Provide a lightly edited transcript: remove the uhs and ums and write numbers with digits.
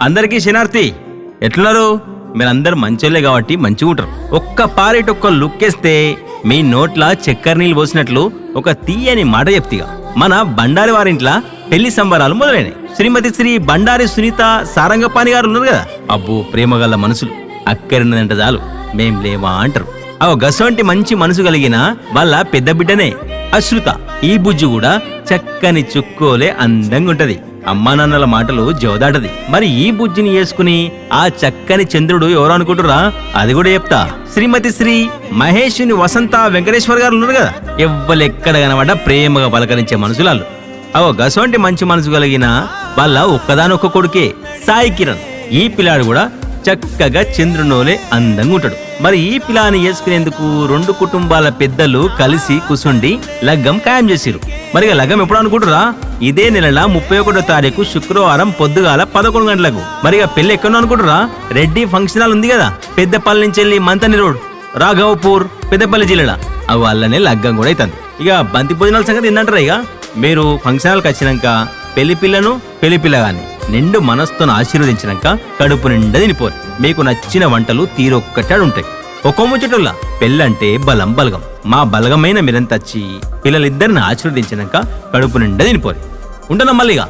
అందరికీ శనార్థి. ఎట్లున్నారు? మీరందరు మంచోళ్ళే కాబట్టి మంచిగా ఉంటారు. ఒక్క పారేటొక్క లుక్కేస్తే మీ నోట్ల చక్కెర నీళ్ళు పోసినట్లు ఒక తీయని మాట చెప్తిగా. మన బండారి వారింట్లా పెళ్లి సంబరాలు మొదలైనాయి. శ్రీమతి శ్రీ బండారి సునీత సారంగపాణి గారు ఉన్నారు కదా, అబ్బో ప్రేమగల మనసులు. అక్కరిన్నదంట చాలు మేం లేవా అంటారు. గసంటి మంచి మనసు కలిగిన వాళ్ళ పెద్ద బిడ్డనే అశ్రుత. ఈ బుజ్జి కూడా చక్కని చుక్కోలే అందంగా ఉంటది. అమ్మా నాన్నల మాటలు జవదాటది. మరి ఈ బుజ్జిని వేసుకుని ఆ చక్కని చంద్రుడు ఎవరు అనుకుంటురా? అది కూడా చెప్తా. శ్రీమతి శ్రీ మహేషుని వసంత వెంకటేశ్వర్ గారు ఉన్నారు కదా, ఎవ్వలెక్కడ కనబడ్డ ప్రేమగా పలకరించే మనుషులాళ్ళు. గసంటి మంచి మనసు కలిగిన వాళ్ళ ఒక్కదానొక్క కొడుకే సాయి కిరణ్. ఈ పిల్లాడు కూడా చక్కగా చంద్రునోలే అందంగా ఉంటాడు. మరి ఈ పిల్లాని వేసుకునేందుకు రెండు కుటుంబాల పెద్దలు కలిసి కూసుండి లగ్గం ఖాయం చేసిరు. మరి లగ్గం ఎప్పుడు అనుకుంటురా? ఇదే నెల 31వ తారీఖు శుక్రవారం పొద్దుగాల 11 గంటలకు. మరి పెళ్లి ఎక్కడో అనుకుంటురా? రెడ్డి ఫంక్షన్ హాల్ ఉంది కదా, పెద్దపల్లి నుంచి వెళ్ళి మంతని రోడ్, రాఘవపూర్, పెద్దపల్లి జిల్లా. వాళ్ళనే లగ్గం కూడా అవుతుంది. బంతి భోజనాల సంగతి ఏంటంటారా? మీరు ఫంక్షన్ హాల్కి వచ్చినాక పెళ్లి పిల్లను పెళ్లి పిల్లగాని నిండు మనస్సుతో ఆశీర్వదించినాక కడుపు నిండా తినిపోరు. మీకు నచ్చిన వంటలు తీరొక్కటాడు ఉంటాయి. ఒక్కో ముచ్చటల్లా పెళ్ళంటే బలం బలగం. మా బలగమైన మీరంతా వచ్చి పిల్లలిద్దరిని ఆశీర్వదించినాక కడుపు నిండా తినిపోరు. ఉంటున్నాం మళ్ళీగా.